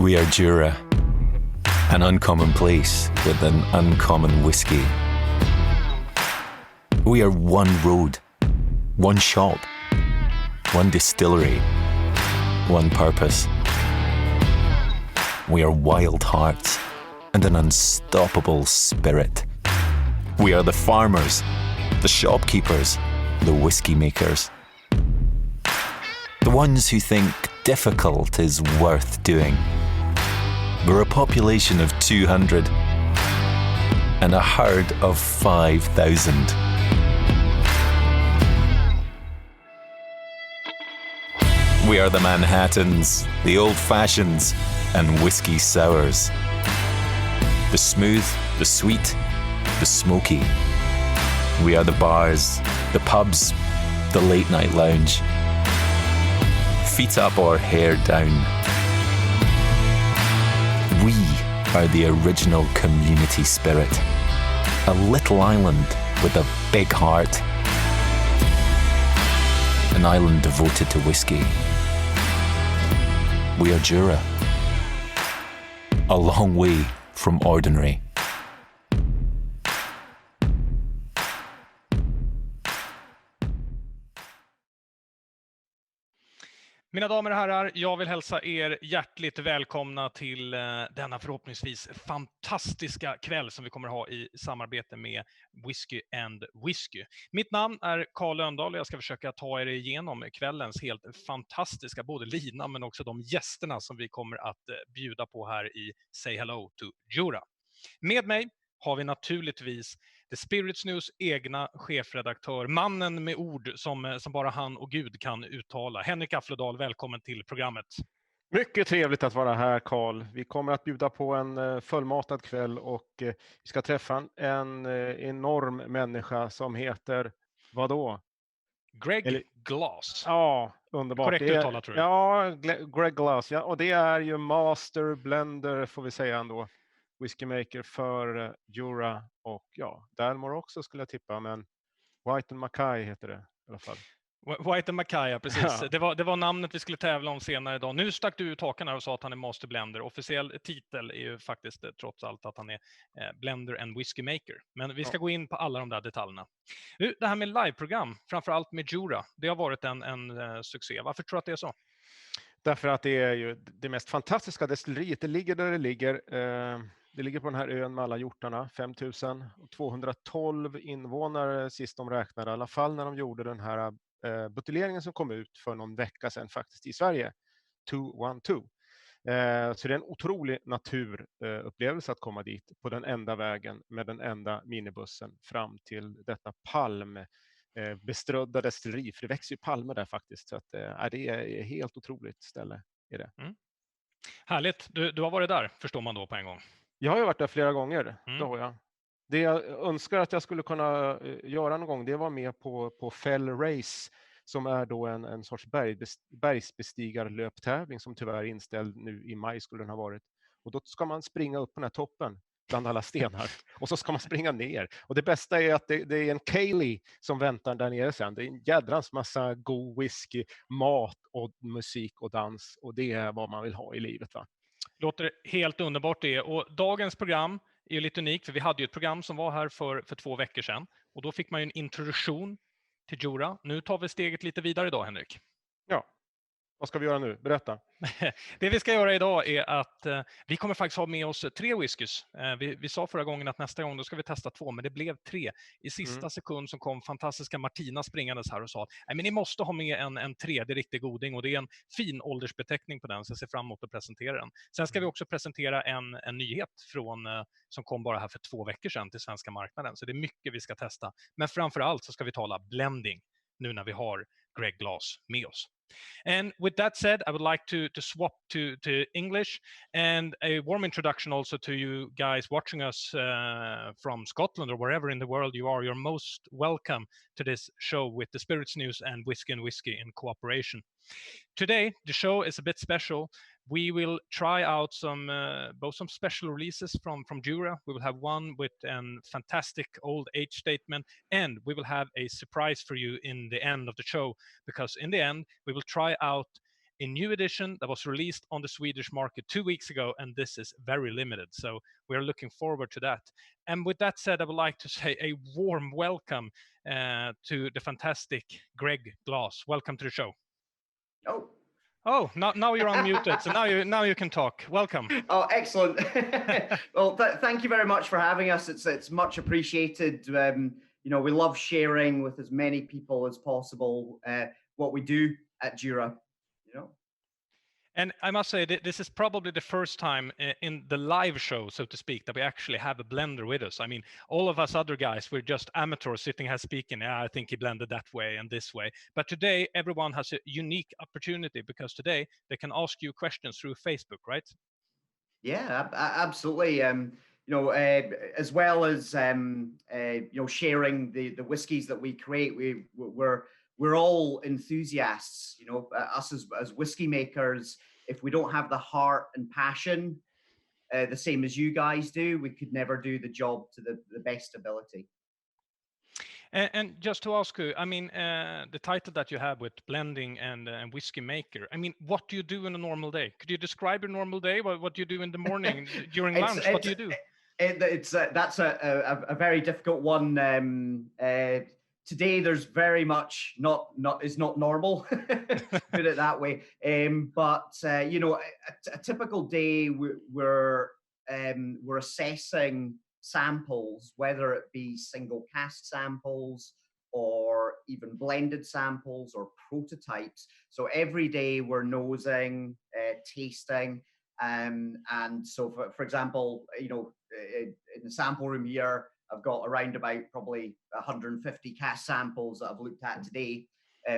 We are Jura, an uncommon place with an uncommon whiskey. We are one road, one shop, one distillery, one purpose. We are wild hearts and an unstoppable spirit. We are the farmers, the shopkeepers, the whiskey makers. The ones who think difficult is worth doing. We're a population of 200 and a herd of 5,000. We are the Manhattans, the Old Fashions, and whiskey sours. The smooth, the sweet, the smoky. We are the bars, the pubs, the late night lounge. Feet up or hair down. We are the original community spirit. A little island with a big heart. An island devoted to whiskey. We are Jura. A long way from ordinary. Mina damer och herrar, jag vill hälsa er hjärtligt välkomna till denna förhoppningsvis fantastiska kväll som vi kommer ha i samarbete med Whiskey and Whiskey. Mitt namn är Carl Lönndahl och jag ska försöka ta er igenom kvällens helt fantastiska både lina men också de gästerna som vi kommer att bjuda på här i Say Hello to Jura. Med mig har vi naturligtvis The Spirits News egna chefredaktör, mannen med ord som bara han och Gud kan uttala. Henrik Aflodal, välkommen till programmet. Mycket trevligt att vara här, Carl. Vi kommer att bjuda på en fullmatad kväll och vi ska träffa en enorm människa som heter, vadå? Gregg Glass. Ja, underbart. Korrekt uttalat, tror jag. Ja, Gregg Glass. Ja, och det är ju master blender, får vi säga ändå. Whiskymaker för Jura och ja, Dalmor också skulle jag tippa, men White and Mackay heter det i alla fall. White and Mackay, precis. Ja. Det var namnet vi skulle tävla om senare idag. Nu stack du ut hakan här och sa att han är Master Blender. Officiell titel är ju faktiskt trots allt att han är Blender and Whiskey Maker. Men vi ska gå in på alla de där detaljerna. Nu, det här med liveprogram, framförallt med Jura, det har varit en succé. Varför tror du att det är så? Därför att det är ju det mest fantastiska destilleriet. Det ligger där det ligger. Det ligger på den här ön med alla hjortarna, 5212 invånare sist de räknade, i alla fall när de gjorde den här buteljeringen som kom ut för någon vecka sedan faktiskt i Sverige, 212. Så det är en otrolig naturupplevelse att komma dit på den enda vägen med den enda minibussen fram till detta palmbeströdda destilleri, för det växer ju palmer där faktiskt, så att det är ett helt otroligt ställe är det. Härligt, du har varit där, förstår man då på en gång. Jag har ju varit där flera gånger, det har jag. Det jag önskar att jag skulle kunna göra någon gång, det var med på Fell Race, som är då en sorts bergsbestigarlöptävling som tyvärr är inställd nu i maj skulle den ha varit. Och då ska man springa upp på den här toppen bland alla stenar och så ska man springa ner. Och det bästa är att det är en Kaylee som väntar där nere sen. Det är en jädrans massa god whisky, mat och musik och dans, och det är vad man vill ha i livet, va? Låter helt underbart det. Och dagens program är ju lite unikt, för vi hade ju ett program som var här för 2 veckor sedan. Och då fick man ju en introduktion till Jura. Nu tar vi steget lite vidare idag, Henrik. Ja, vad ska vi göra nu? Berätta. Det vi ska göra idag är att vi kommer faktiskt ha med oss 3 whiskys. Vi sa förra gången att nästa gång då ska vi testa 2, men det blev 3. I sista sekund som kom fantastiska Martina springandes här och sa att men ni måste ha med en tredje riktig goding, och det är en fin åldersbeteckning på den, så jag ser fram emot att presentera den. Sen ska vi också presentera en nyhet som kom bara här för 2 veckor sedan till svenska marknaden, så det är mycket vi ska testa. Men framförallt så ska vi tala blending nu när vi har Gregg Glass med oss. And with that said, I would like to swap to English, and a warm introduction also to you guys watching us from Scotland or wherever in the world you are. You're most welcome to this show with the Spirits News and Whiskey and Whiskey in cooperation. Today, the show is a bit special. We will try out both some special releases from Jura. We will have one with a fantastic old age statement, and we will have a surprise for you in the end of the show, because in the end we will try out a new edition that was released on the Swedish market 2 weeks ago, and this is very limited. So we're looking forward to that. And with that said, I would like to say a warm welcome to the fantastic Gregg Glass. Welcome to the show. Oh, now you're unmuted, so now you can talk. Welcome. Oh, excellent. Well, thank you very much for having us. It's much appreciated. We love sharing with as many people as possible what we do at Jura. And I must say that this is probably the first time in the live show, so to speak, that we actually have a blender with us. I mean, all of us other guys, we're just amateurs sitting here speaking. Yeah, I think he blended that way and this way. But today, everyone has a unique opportunity because today they can ask you questions through Facebook, right? Yeah, absolutely. As well as sharing the whiskies that we create, we're all enthusiasts. Us as whiskey makers. If we don't have the heart and passion, the same as you guys do, we could never do the job to the best ability. And just to ask you, I mean, the title that you have with blending and whiskey maker, I mean, what do you do in a normal day? Could you describe your normal day? What do you do in the morning during lunch? What do you do? That's a very difficult one. Today, there's very much not normal, put it that way. But a typical day, we're assessing samples, whether it be single cask samples or even blended samples or prototypes. So every day we're nosing, tasting, and so for example, in the sample room here, I've got around about probably 150 cask samples that I've looked at today,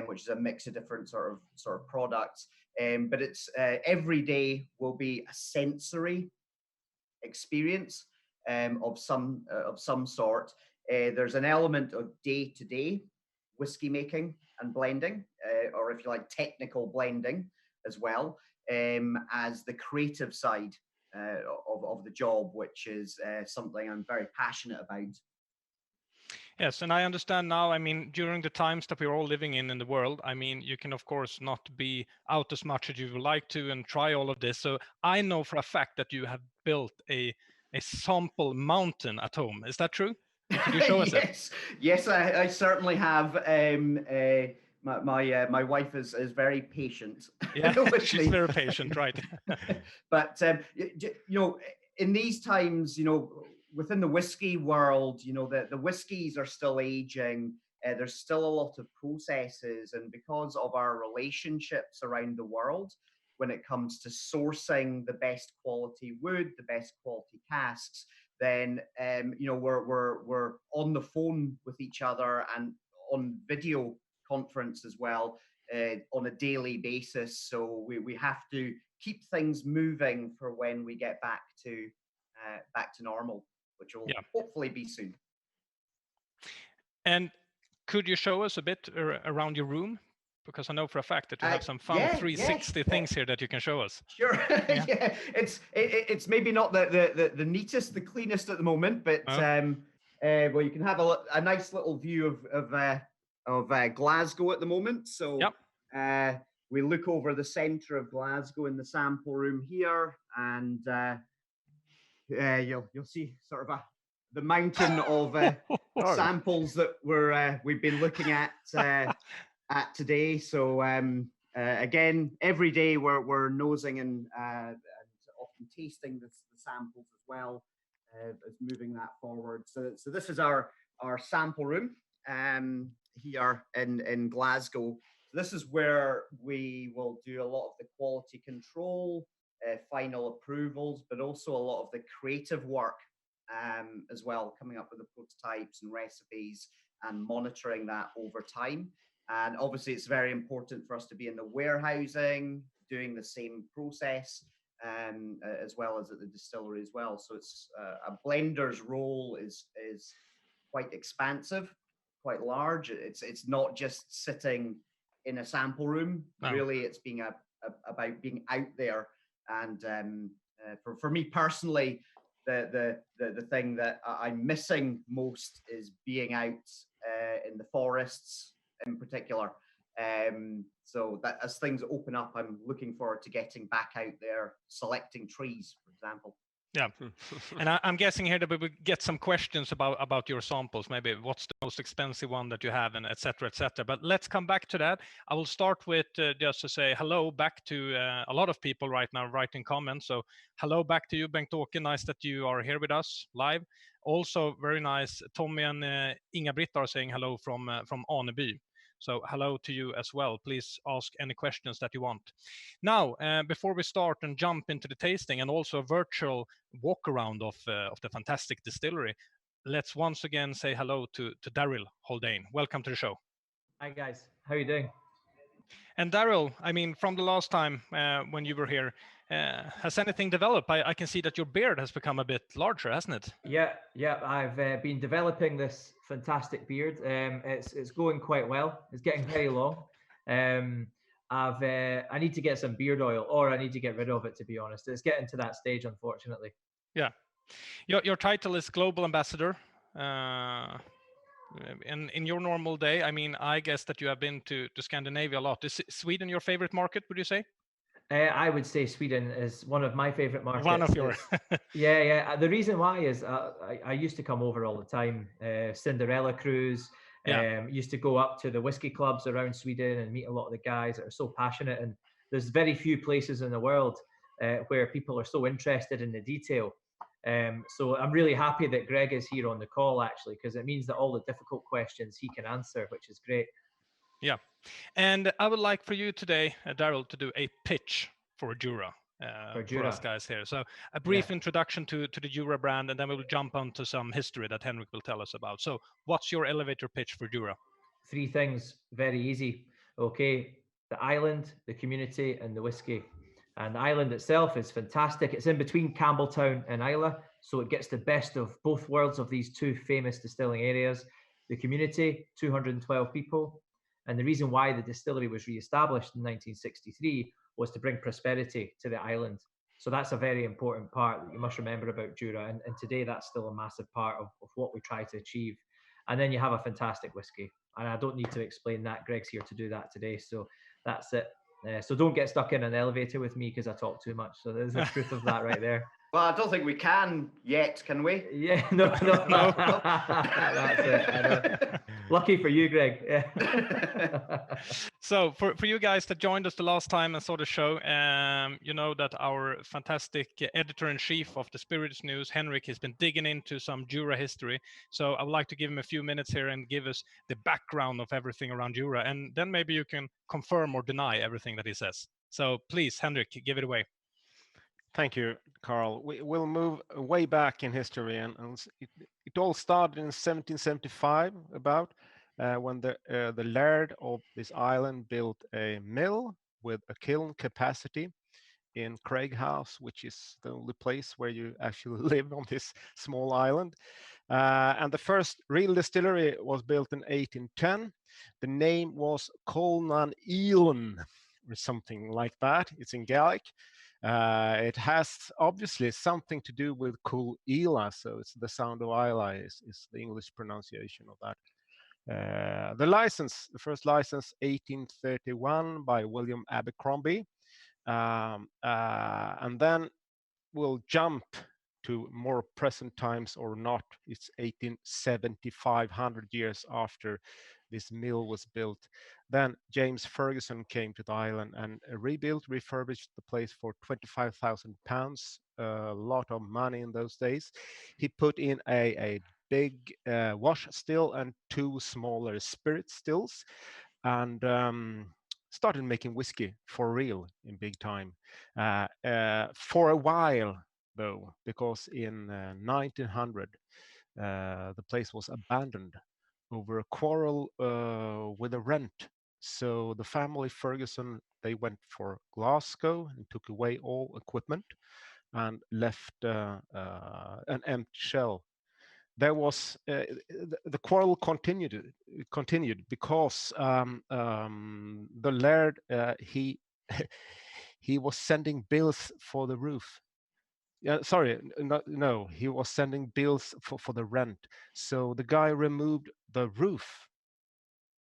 which is a mix of different sort of products. But it's every day will be a sensory experience of some sort. There's an element of day-to-day whiskey making and blending, or if you like, technical blending as well, as the creative side of the job, which is something I'm very passionate about. Yes, and I understand now, I mean, during the times that we're all living in the world, I mean, you can, of course, not be out as much as you would like to and try all of this. So I know for a fact that you have built a sample mountain at home. Is that true? Can you show us it? Yes, I certainly have. My wife is very patient. Yeah, she's very patient, right? But in these times, within the whiskey world, the whiskies are still aging. There's still a lot of processes, and because of our relationships around the world, when it comes to sourcing the best quality wood, the best quality casks, then we're on the phone with each other and on video conference as well on a daily basis. So we have to keep things moving for when we get back to normal, which will hopefully be soon. And could you show us a bit around your room? Because I know for a fact that you have some fun 360 things here that you can show us. Sure. Yeah. It's maybe not the neatest, the cleanest at the moment, but well, you can have a nice little view of Glasgow at the moment. So we look over the center of Glasgow in the sample room here, and you'll see sort of the mountain of samples that we've been looking at today. So again, every day we're nosing and often tasting the samples as well as moving that forward. So this is our sample room here in Glasgow. So this is where we will do a lot of the quality control, final approvals, but also a lot of the creative work as well, coming up with the prototypes and recipes and monitoring that over time. And obviously, it's very important for us to be in the warehousing, doing the same process, as well as at the distillery as well. So it's a blender's role is quite expansive, quite large. It's not just sitting in a sample room. No. Really, it's being about being out there. And for me personally, the thing that I'm missing most is being out in the forests in particular. So that as things open up, I'm looking forward to getting back out there, selecting trees, for example. Yeah, and I'm guessing here that we will get some questions about your samples, maybe what's the most expensive one that you have, and et cetera, et cetera. But let's come back to that. I will start with just to say hello back to a lot of people right now writing comments. So hello back to you, Bengt-Åke. Nice that you are here with us live. Also very nice, Tommy and Inga-Britt are saying hello from Aneby. So hello to you as well. Please ask any questions that you want. Now, before we start and jump into the tasting and also a virtual walk around of the fantastic distillery, let's once again say hello to Daryl Haldane. Welcome to the show. Hi guys, how are you doing? And Daryl, I mean, from the last time when you were here, has anything developed? I can see that your beard has become a bit larger, hasn't it? Yeah. I've been developing this fantastic beard. It's going quite well. It's getting very long. I need to get some beard oil, or I need to get rid of it. To be honest, it's getting to that stage, unfortunately. Yeah, your title is Global Ambassador. In your normal day, I mean, I guess that you have been to Scandinavia a lot. Is Sweden your favorite market, would you say? I would say Sweden is one of my favorite markets. One of your. Yeah. The reason why is I used to come over all the time. Cinderella cruise. Yeah. Used to go up to the whiskey clubs around Sweden and meet a lot of the guys that are so passionate. And there's very few places in the world where people are so interested in the detail. So I'm really happy that Gregg is here on the call, actually, because it means that all the difficult questions he can answer, which is great. Yeah. And I would like for you today, Daryl, to do a pitch for Jura. For us guys here. So a brief introduction to the Jura brand, and then we will jump onto some history that Henrik will tell us about. So what's your elevator pitch for Jura? 3 things, very easy. Okay, the island, the community, and the whiskey. And the island itself is fantastic. It's in between Campbelltown and Islay, so it gets the best of both worlds of these 2 famous distilling areas. The community, 212 people. And the reason why the distillery was re-established in 1963 was to bring prosperity to the island. So that's a very important part that you must remember about Jura. And today that's still a massive part of what we try to achieve. And then you have a fantastic whiskey. And I don't need to explain that. Gregg's here to do that today. So that's it. So don't get stuck in an elevator with me because I talk too much. So there's the truth of that right there. Well, I don't think we can yet, can we? Yeah, no. That's it. I know. Lucky for you, Gregg. So for you guys that joined us the last time and saw the show, you know that our fantastic editor-in-chief of the Spirits News, Henrik, has been digging into some Jura history. So I would like to give him a few minutes here and give us the background of everything around Jura. And then maybe you can confirm or deny everything that he says. So please, Henrik, give it away. Thank you, Carl. We'll move way back in history, and it all started in 1775, about when the laird of this island built a mill with a kiln capacity in Craig House, which is the only place where you actually live on this small island. And the first real distillery was built in 1810. The name was Colnan Elan, or something like that. It's in Gaelic. It has obviously something to do with Cool Ela, so it's the sound of Isla is the English pronunciation of that. The first license, 1831 by William Abercrombie, and then we'll jump to more present times or not. It's 1875, 100 years after this mill was built. Then James Ferguson came to the island and refurbished the place for £25,000, a lot of money in those days. He put in a big wash still and 2 smaller spirit stills, and started making whiskey for real in big time. For a while, though, because in 1900, the place was abandoned over a quarrel with a rent. So the family Ferguson, they went for Glasgow and took away all equipment and left an empty shell. There was the quarrel continued because the laird he he was sending bills for the roof. No, he was sending bills for the rent. So the guy removed the roof,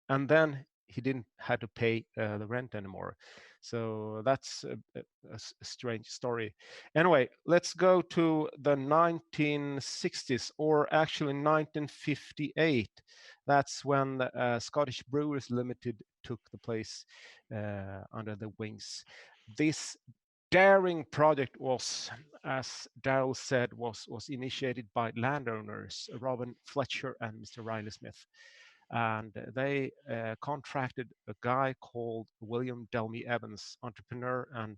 and then he didn't have to pay the rent anymore. So that's a strange story. Anyway, let's go to the 1960s, or actually 1958. That's when the Scottish Brewers Limited took the place under the wings. This daring project was, as Daryl said, was initiated by landowners Robin Fletcher and Mr. Riley Smith. And they contracted a guy called William Delmy Evans, entrepreneur and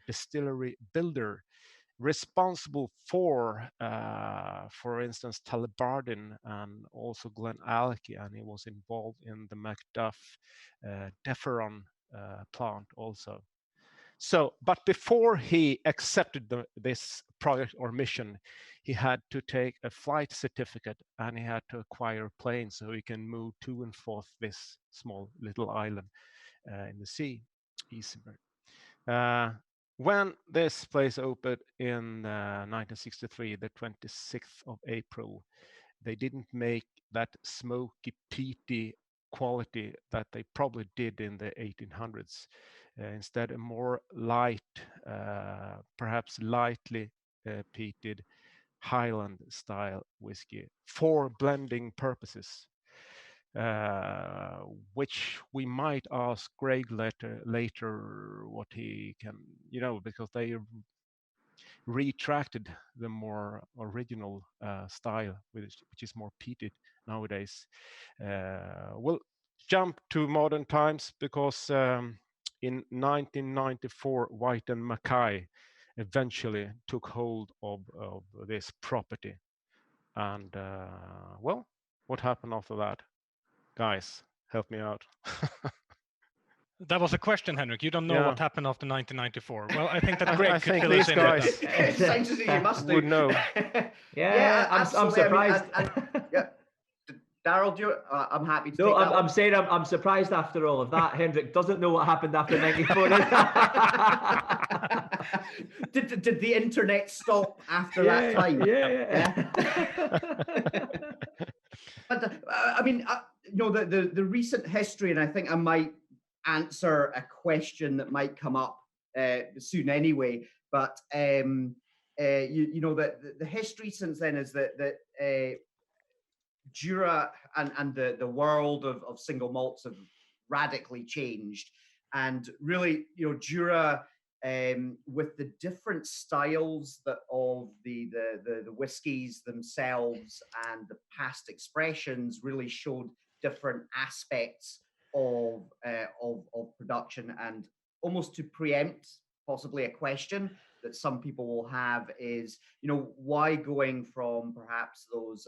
distillery builder, responsible for instance, Tullibardine and also Glen Alki, and he was involved in the Macduff Deferon plant also. So, but before he accepted this project or mission, he had to take a flight certificate and he had to acquire a plane so he can move to and forth this small little island in the sea, Isenberg. When this place opened in 1963, the 26th of April, they didn't make that smoky, peaty quality that they probably did in the 1800s. Instead, a more light, perhaps lightly peated Highland style whiskey for blending purposes, which we might ask Gregg later what he can, because they retracted the more original style, which is more peated nowadays. We'll jump to modern times because in 1994, White and Mackay eventually took hold of this property. And well, what happened after that? Guys, help me out. That was a question, Henrik. You don't know what happened after 1994. Well, I think that I Gregg could think fill these us in guys with that. It sounds as if you must would know. Yeah, I'm absolutely. surprised. Yeah. Daryl, do you, I'm happy to No, take that I'm one. saying I'm surprised after all of that. Henrik doesn't know what happened after 94. Did the internet stop after that time? Yeah. But I mean, the recent history, and I think I might answer a question that might come up soon anyway. But the history since then is that Jura and the world of single malts have radically changed, and really, Jura, with the different styles that of the whiskies themselves and the past expressions, really showed different aspects of production. And almost to preempt possibly a question that some people will have is, why going from perhaps those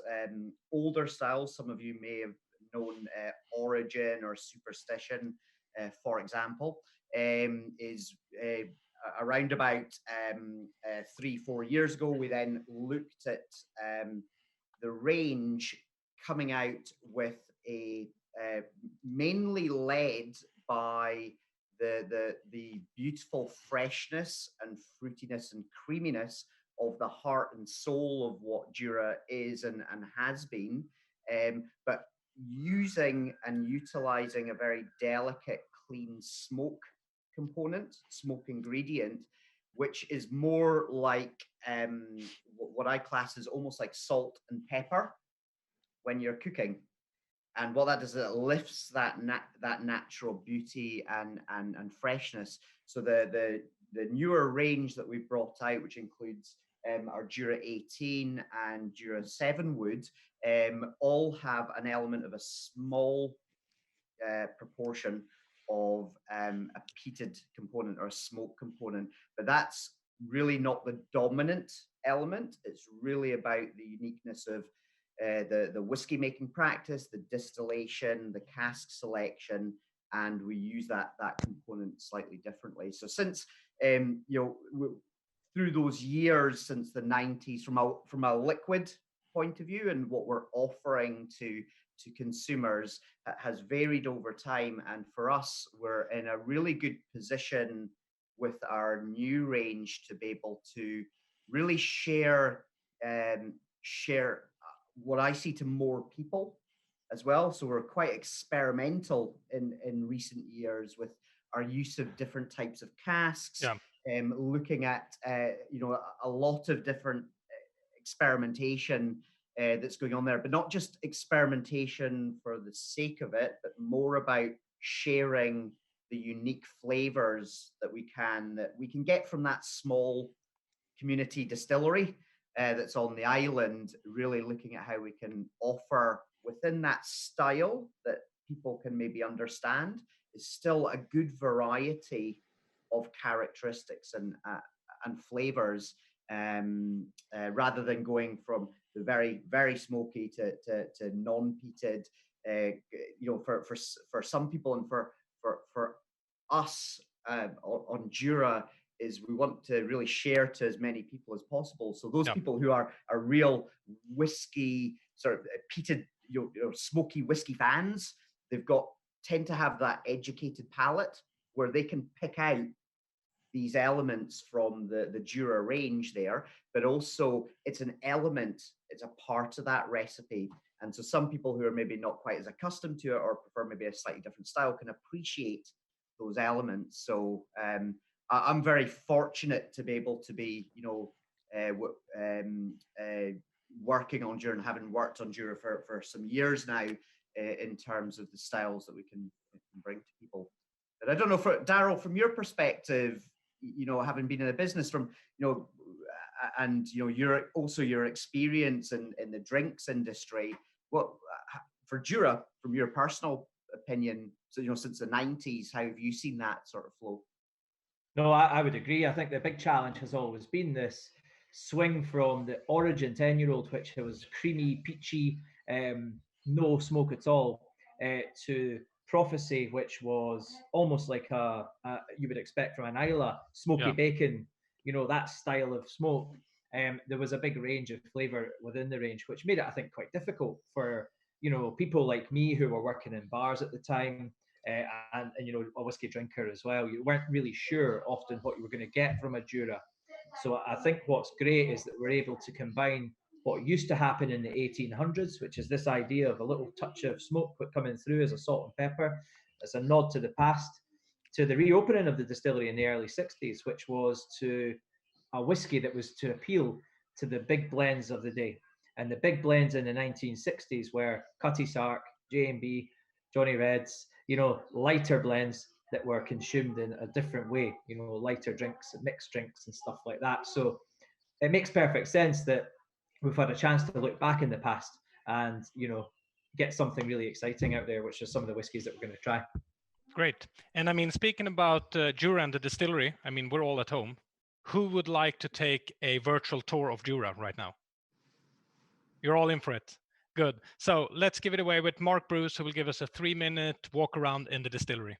older styles, some of you may have known Origin or Superstition, for example, is around about 3-4 years ago, we then looked at the range coming out with a mainly led by the beautiful freshness and fruitiness and creaminess of the heart and soul of what Jura is and has been, but using and utilizing a very delicate, clean smoke ingredient, which is more like what I class as almost like salt and pepper when you're cooking. And what that does is it lifts that natural beauty and freshness. So the newer range that we've brought out, which includes our Jura 18 and Jura 7 wood, all have an element of a small proportion of a peated component or a smoke component. But that's really not the dominant element. It's really about the uniqueness of the whiskey making practice, the distillation, the cask selection, and we use that component slightly differently. So since through those years since the 90s, from a liquid point of view, and what we're offering to consumers has varied over time. And for us, we're in a really good position with our new range to be able to really share what I see to more people as well. So we're quite experimental in recent years with our use of different types of casks, looking at a lot of different experimentation that's going on there, but not just experimentation for the sake of it, but more about sharing the unique flavors that we can get from that small community distillery that's on the island, really looking at how we can offer within that style that people can maybe understand is still a good variety of characteristics and flavors, rather than going from the very, very smoky to non-peated. For some people and for us on Jura, is we want to really share to as many people as possible. So those people who are real whiskey, sort of peated, smoky whiskey fans, tend to have that educated palate where they can pick out these elements from the Jura range there, but also it's an element, it's a part of that recipe. And so some people who are maybe not quite as accustomed to it or prefer maybe a slightly different style can appreciate those elements. So I'm very fortunate to be able to be, working on Jura and having worked on Jura for some years now, in terms of the styles that we can bring to people. But I don't know, Daryl, from your perspective, having been in a business from, and your experience in the drinks industry, what for Jura, from your personal opinion, so since the 90s, how have you seen that sort of flow? No, I would agree. I think the big challenge has always been this swing from the origin 10-year-old, which was creamy, peachy, no smoke at all, to Prophecy, which was almost like you would expect from an Islay, smoky bacon, that style of smoke. There was a big range of flavour within the range, which made it, I think, quite difficult for people like me who were working in bars at the time, and a whiskey drinker as well. You weren't really sure often what you were going to get from a Jura. So I think what's great is that we're able to combine what used to happen in the 1800s, which is this idea of a little touch of smoke coming through as a salt and pepper, as a nod to the past, to the reopening of the distillery in the early 60s, which was to a whiskey that was to appeal to the big blends of the day. And the big blends in the 1960s were Cutty Sark, J&B, Johnny Reds, lighter blends that were consumed in a different way, lighter drinks, mixed drinks and stuff like that. So it makes perfect sense that we've had a chance to look back in the past and, get something really exciting out there, which is some of the whiskies that we're going to try. Great. And I mean, speaking about Jura and the distillery, I mean, we're all at home. Who would like to take a virtual tour of Jura right now? You're all in for it. Good. So let's give it away with Mark Bruce, who will give us a 3-minute walk around in the distillery.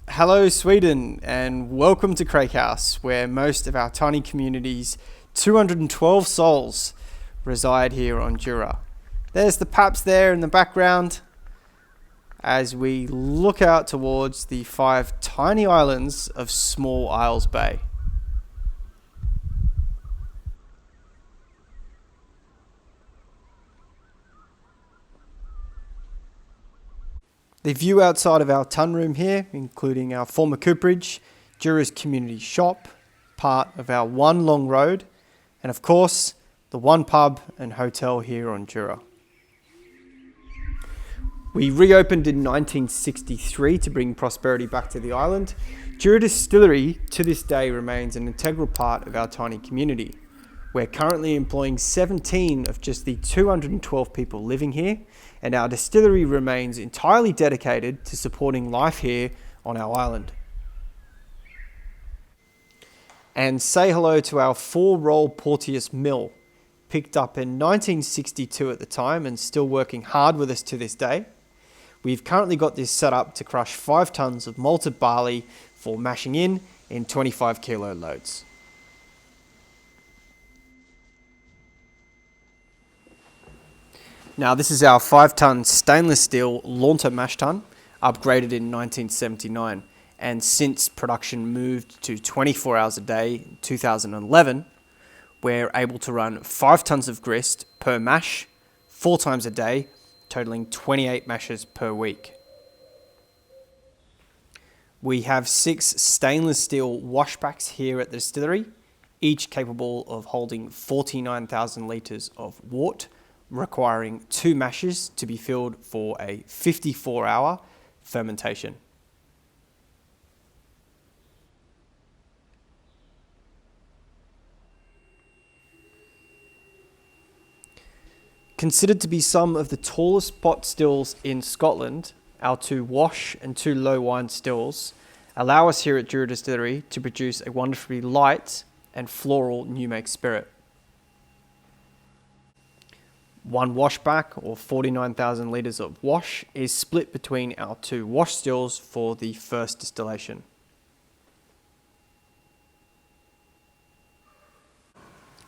Hello, Sweden, and welcome to Craig House, where most of our tiny community's 212 souls reside here on Jura. There's the Paps there in the background as we look out towards the 5 tiny islands of Small Isles Bay. The view outside of our tun room here, including our former cooperage, Jura's community shop, part of our one long road, and of course, the one pub and hotel here on Jura. We reopened in 1963 to bring prosperity back to the island. Jura Distillery to this day remains an integral part of our tiny community. We're currently employing 17 of just the 212 people living here, and our distillery remains entirely dedicated to supporting life here on our island. And say hello to our 4-roll Porteous mill, picked up in 1962 at the time and still working hard with us to this day. We've currently got this set up to crush 5 tons of malted barley for mashing in 25 kilo loads. Now this is our 5-ton stainless steel Launter mash tun, upgraded in 1979, and since production moved to 24 hours a day in 2011, we're able to run 5 tons of grist per mash, 4 times a day, totaling 28 mashes per week. We have 6 stainless steel washbacks here at the distillery, each capable of holding 49,000 litres of wort, requiring 2 mashes to be filled for a 54-hour fermentation. Considered to be some of the tallest pot stills in Scotland, our 2 wash and 2 low wine stills allow us here at Jura Distillery to produce a wonderfully light and floral new make spirit. 1 washback, or 49,000 litres of wash, is split between our 2 wash stills for the first distillation.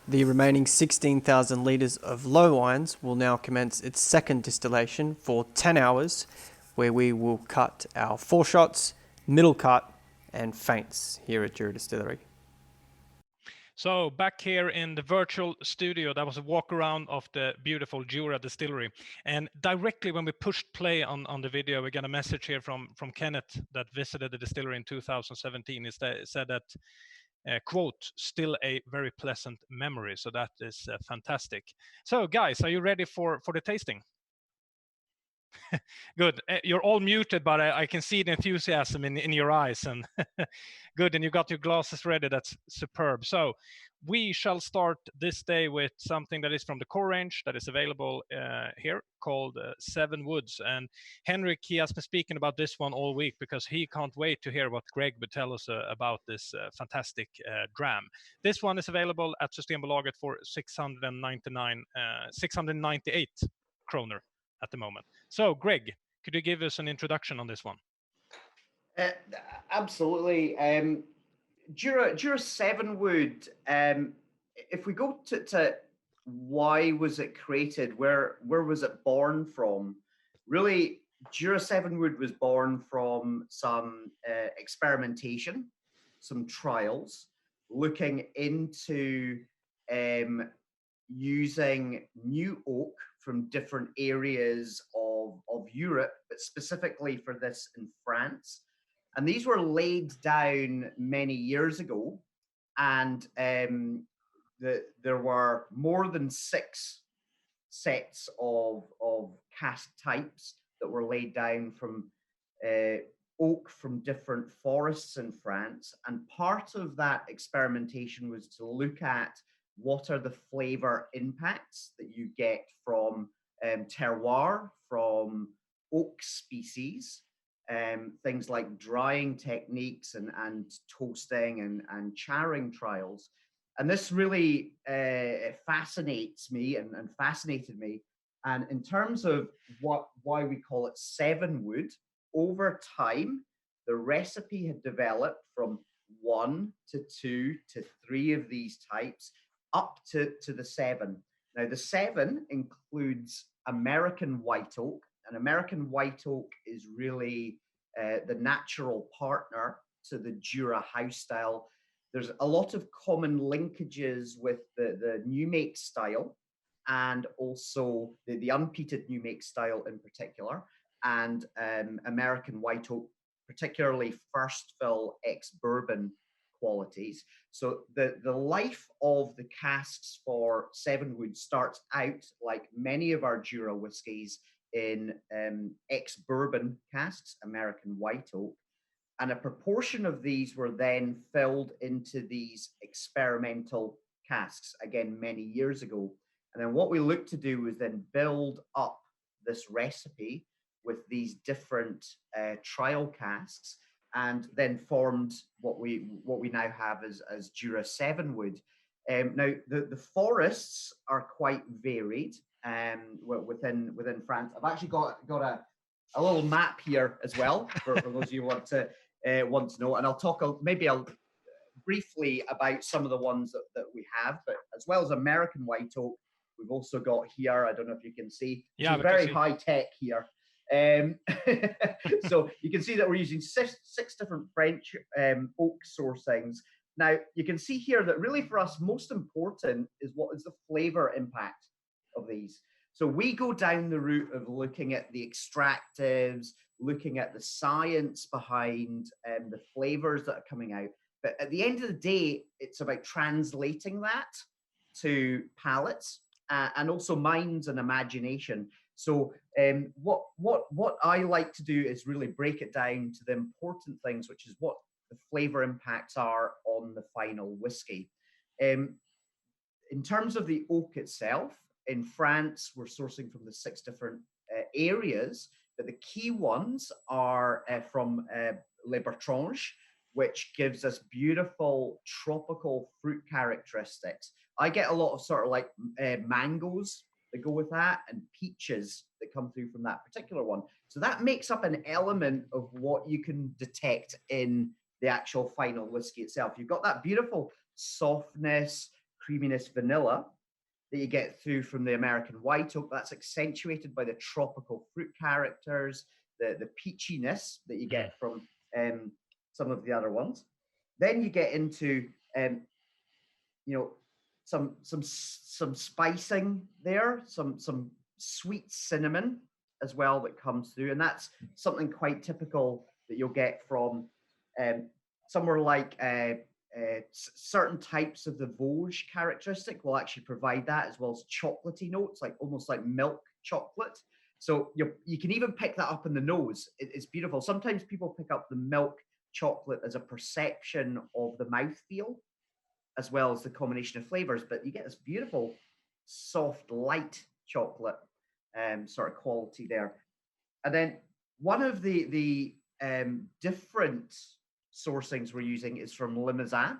The remaining 16,000 litres of low wines will now commence its second distillation for 10 hours, where we will cut our foreshots, middle cut, and feints here at Jura Distillery. So back here in the virtual studio, that was a walk around of the beautiful Jura distillery. And directly when we pushed play on the video, we got a message here from Kenneth that visited the distillery in 2017. He said that, quote, still a very pleasant memory. So that is fantastic. So guys, are you ready for the tasting? Good. You're all muted, but I can see the enthusiasm in your eyes. And good. And you got your glasses ready. That's superb. So we shall start this day with something that is from the core range that is available here, called 7 Woods. And Henrik, he has been speaking about this one all week because he can't wait to hear what Gregg would tell us about this fantastic dram. This one is available at Systembolaget for 698 kroner at the moment. So, Gregg, could you give us an introduction on this one? Absolutely. Jura 7 Wood, if we go to why was it created, where was it born from? Really, Jura 7 Wood was born from some experimentation, some trials, looking into using new oak from different areas of Europe, but specifically for this in France. And these were laid down many years ago, and there were more than 6 sets of cask types that were laid down from oak from different forests in France. And part of that experimentation was to look at what are the flavor impacts that you get from terroir, from oak species, things like drying techniques and toasting and charring trials. And this really fascinates me and fascinated me. And in terms of why we call it 7 Wood, over time, the recipe had developed from 1 to 2 to 3 of these types up to the 7. Now, the 7 includes American white oak, and American white oak is really the natural partner to the Jura house style. There's a lot of common linkages with the new make style, and also the unpeated new make style in particular, and American white oak, particularly first fill ex-bourbon qualities. So the life of the casks for 7 Wood starts out, like many of our Jura whiskies, in ex-bourbon casks, American white oak, and a proportion of these were then filled into these experimental casks, again, many years ago. And then what we looked to do was then build up this recipe with these different trial casks, and then formed what we now have as Jura 7 Wood. Now, the forests are quite varied within France. I've actually got a little map here as well for those of you who want to know, and I'll talk briefly about some of the ones that we have, but as well as American white oak, we've also got here, I don't know if you can see, yeah, very high tech here. So you can see that we're using six different French oak sourcings, Now, you can see here that really for us, most important is what is the flavor impact of these. So we go down the route of looking at the extractives, looking at the science behind the flavors that are coming out. But at the end of the day, it's about translating that to palates and also minds and imagination. So what I like to do is really break it down to the important things, which is what the flavor impacts are on the final whiskey. In terms of the oak itself, in France, we're sourcing from the 6 different areas, but the key ones are from Les Bertranges, which gives us beautiful tropical fruit characteristics. I get a lot of sort of like mangoes that go with that and peaches that come through from that particular one. So that makes up an element of what you can detect in the actual final whiskey itself. You've got that beautiful softness, creaminess, vanilla that you get through from the American white oak. That's accentuated by the tropical fruit characters, the peachiness that you get from some of the other ones. Then you get into some spicing there, some sweet cinnamon as well that comes through, and that's something quite typical that you'll get from somewhere like certain types of the Vosges characteristic will actually provide that, as well as chocolatey notes, like almost like milk chocolate. So you can even pick that up in the nose. It's beautiful. Sometimes people pick up the milk chocolate as a perception of the mouthfeel, as well as the combination of flavors, but you get this beautiful, soft, light chocolate sort of quality there. And then one of the different sourcings we're using is from Limousin.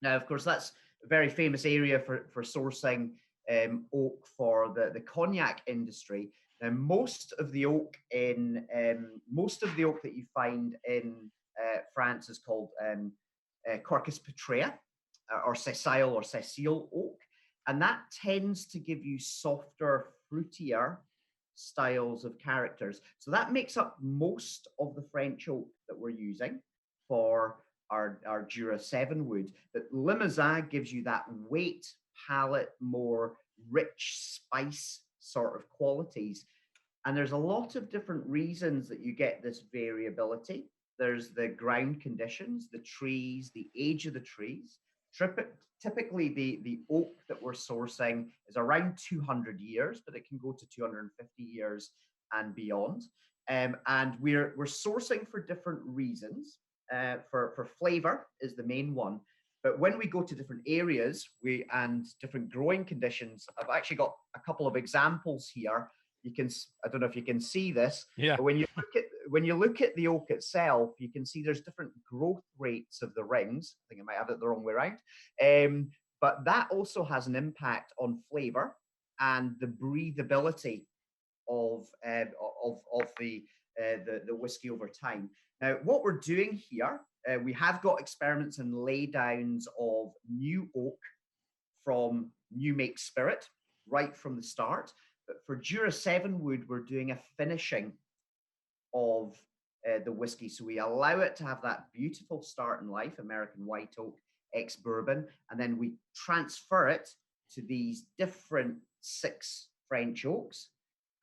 Now, of course, that's a very famous area for sourcing oak for the cognac industry. Now, most of the oak that you find in France is called Quercus petrea, or sessile oak, and that tends to give you softer, fruitier styles of characters. So that makes up most of the French oak that we're using for our Jura 7 wood. But Limousin gives you that weight, palate, more rich spice sort of qualities. And there's a lot of different reasons that you get this variability. There's the ground conditions, the trees, the age of the trees. Typically, the oak that we're sourcing is around 200 years, but it can go to 250 years and beyond. And we're sourcing for different reasons. For flavor is the main one. But when we go to different areas and different growing conditions, I've actually got a couple of examples here. I don't know if you can see this. Yeah. But when you look at the oak itself, you can see there's different growth rates of the rings. I think I might have it the wrong way around. But that also has an impact on flavor and the breathability of the whiskey over time. Now, what we're doing here, we have got experiments and laydowns of new oak from new make spirit right from the start. But for Jura 7 wood, we're doing a finishing of the whiskey. So we allow it to have that beautiful start in life, American white oak, ex-bourbon, and then we transfer it to these different 6 French oaks,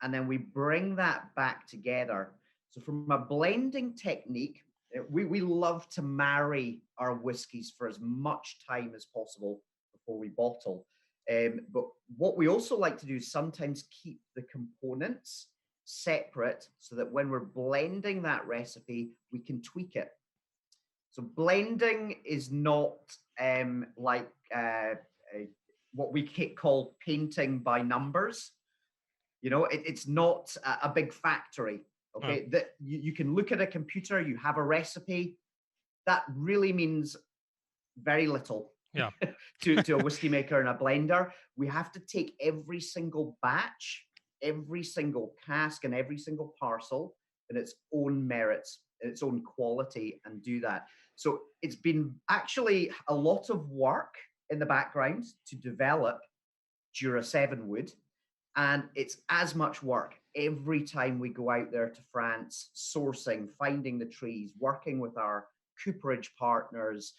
and then we bring that back together. So from a blending technique, we love to marry our whiskies for as much time as possible before we bottle. But what we also like to do is sometimes keep the components separate so that when we're blending that recipe, we can tweak it. So blending is not like what we call painting by numbers. You know, it's not a big factory. Okay, that you can look at a computer, you have a recipe. That really means very little. Yeah. to a whiskey maker and a blender. We have to take every single batch, every single cask, and every single parcel in its own merits, its own quality, and do that. So it's been actually a lot of work in the background to develop Jura 7 wood, and it's as much work every time we go out there to France, sourcing, finding the trees, working with our cooperage partners,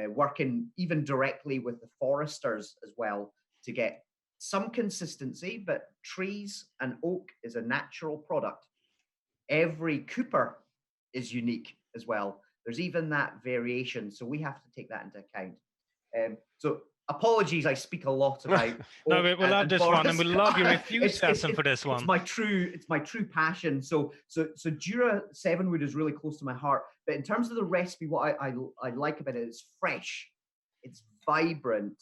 working even directly with the foresters as well to get some consistency, but trees and oak is a natural product. Every cooper is unique as well. There's even that variation, so we have to take that into account. So apologies, I speak a lot about. No, we love this one, and we love your enthusiasm for this one. It's my true passion. So Jura 7-wood is really close to my heart. But in terms of the recipe, what I like about it is fresh, it's vibrant.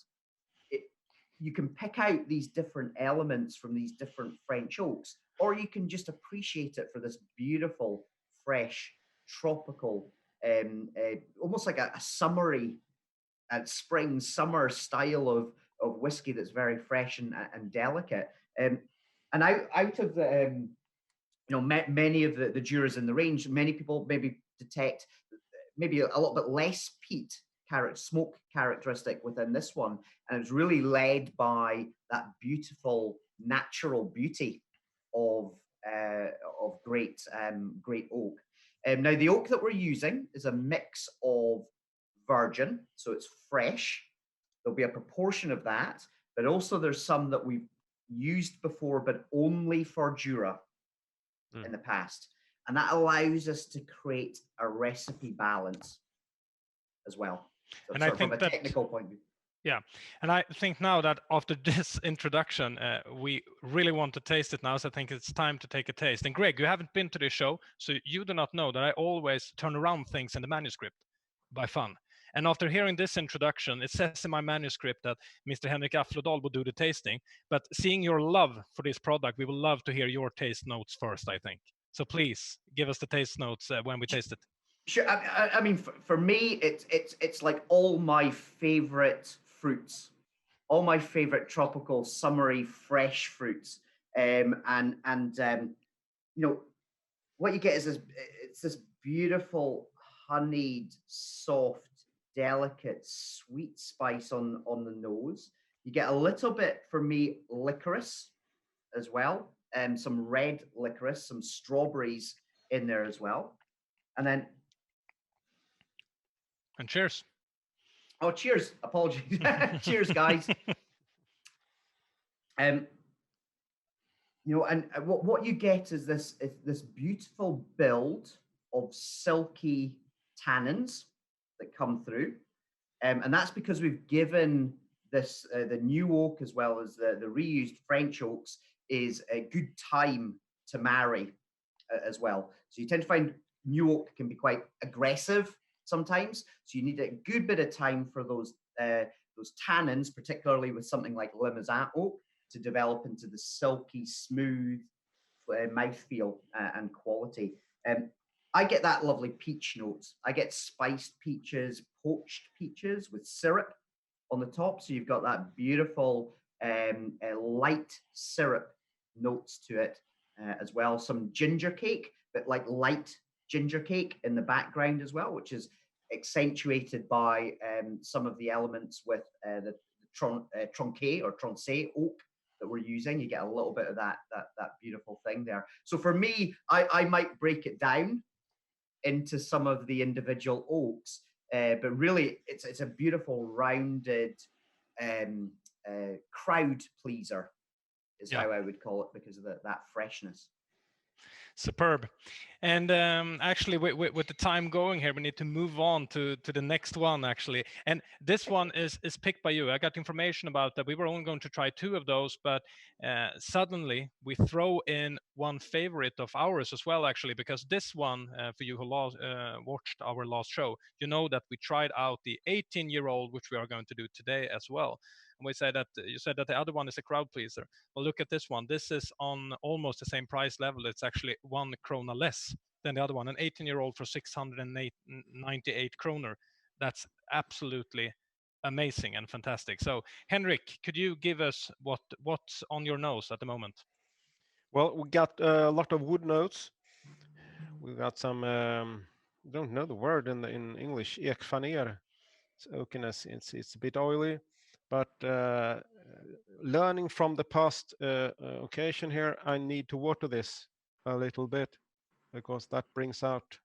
You can pick out these different elements from these different French oaks, or you can just appreciate it for this beautiful, fresh, tropical, almost like a summery, spring, summer style of whiskey that's very fresh and delicate. And out of the, many of the Juras in the range, many people maybe detect maybe a little bit less peat smoke characteristic within this one, and it's really led by that beautiful natural beauty of great oak. Now the oak that we're using is a mix of virgin, so it's fresh. There'll be a proportion of that, but also there's some that we've used before, but only for Jura in the past, and that allows us to create a recipe balance as well. So and I think from a technical point of view. Yeah, and I think now that after this introduction, we really want to taste it now. So I think it's time to take a taste. And Gregg, you haven't been to this show, so you do not know that I always turn around things in the manuscript by fun. And after hearing this introduction, it says in my manuscript that Mr. Henrik Aflodal will do the tasting. But seeing your love for this product, we would love to hear your taste notes first, I think. So please give us the taste notes when we taste it. Sure. I mean, for me, it's like all my favorite fruits, all my favorite tropical, summery, fresh fruits, and what you get is this beautiful, honeyed, soft, delicate, sweet spice on the nose. You get a little bit, for me, licorice as well, some red licorice, some strawberries in there as well, and then. And cheers. Oh, cheers. Apologies. Cheers, guys. And what you get is this beautiful build of silky tannins that come through. And that's because we've given this, the new oak as well as the reused French oaks is a good time to marry as well. So you tend to find new oak can be quite aggressive sometimes, so you need a good bit of time for those tannins, particularly with something like Limousin oak, to develop into the silky, smooth mouthfeel and quality. I get that lovely peach notes. I get spiced peaches, poached peaches with syrup on the top, so you've got that beautiful light syrup notes to it as well. Some ginger cake, but like light ginger cake in the background as well, which is accentuated by some of the elements with the tronqué or troncé oak that we're using. You get a little bit of that beautiful thing there. So for me, I might break it down into some of the individual oaks, but really it's a beautiful rounded crowd pleaser is how I would call it, because of that freshness. Superb. And actually, with the time going here, we need to move on to the next one, actually. And this one is picked by you. I got information about that. We were only going to try 2 of those, but suddenly we throw in one favorite of ours as well, actually, because this one, for you who watched our last show, you know that we tried out the 18-year-old, which we are going to do today as well. And we said that you said that the other one is a crowd pleaser. Well, look at this one. This is on almost the same price level. It's actually 1 krona less than the other one. An 18-year-old for 698 kroner. That's absolutely amazing and fantastic. So, Henrik, could you give us what's on your nose at the moment? Well, we got a lot of wood notes. We got some, don't know the word in English, ekfaner. It's oakiness. It's a bit oily, but learning from the past occasion here, I need to water this a little bit, because that brings out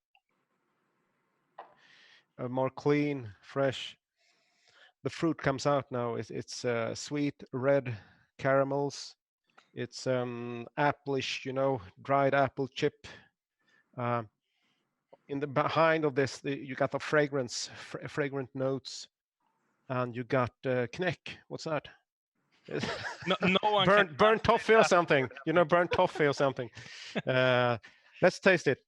a more clean, fresh. The fruit comes out now. It's sweet red caramels. It's appleish, dried apple chip. In the behind of this, you got the fragrant notes, and you got kneck. What's that? No one burnt toffee or something. Burnt toffee or something. Let's taste it.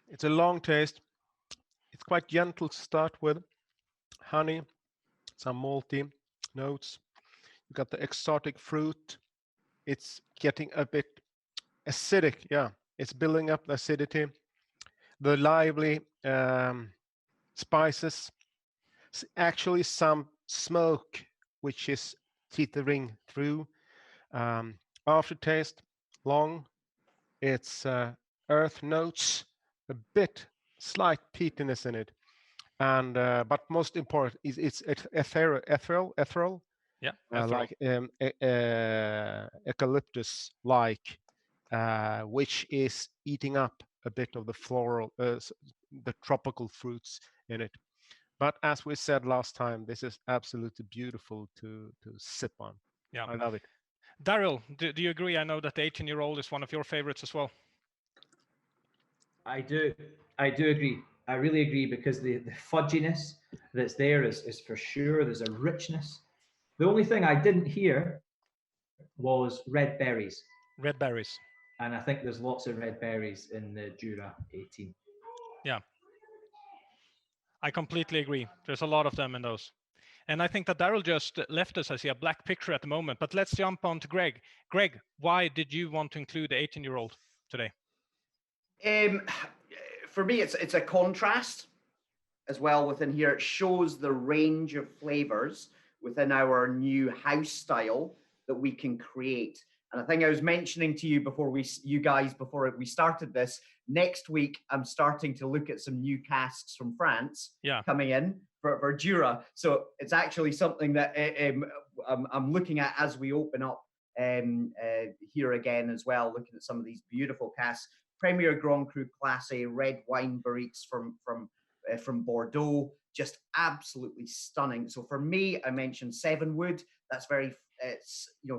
It's a long taste. It's quite gentle to start with. Honey, some malty notes. You got the exotic fruit. It's getting a bit acidic. Yeah, it's building up the acidity. The lively spices. Actually, some smoke, which is teetering through. Aftertaste, long. It's earth notes, a bit slight peatiness in it, and but most important is it's ethereal, Yeah, like eucalyptus, like which is eating up a bit of the floral, the tropical fruits in it. But as we said last time, this is absolutely beautiful to sip on. Yeah, I love it. Daryl, do you agree? I know that the 18-year-old is one of your favorites as well. I do agree. I really agree, because the fudginess that's there is for sure. There's a richness. The only thing I didn't hear was red berries. Red berries. And I think there's lots of red berries in the Jura 18. Yeah. I completely agree. There's a lot of them in those. And I think that Daryl just left us, I see a black picture at the moment, but let's jump on to Gregg. Gregg, why did you want to include the 18-year-old today? For me, it's a contrast as well within here. It shows the range of flavors within our new house style that we can create. And I think I was mentioning to you before we started this, next week, I'm starting to look at some new casks from France coming in for Jura. So it's actually something that I'm looking at as we open up here again as well, looking at some of these beautiful casks. Premier Grand Cru Classe red wine barriques from Bordeaux, just absolutely stunning. So for me, I mentioned Seven Wood. That's very,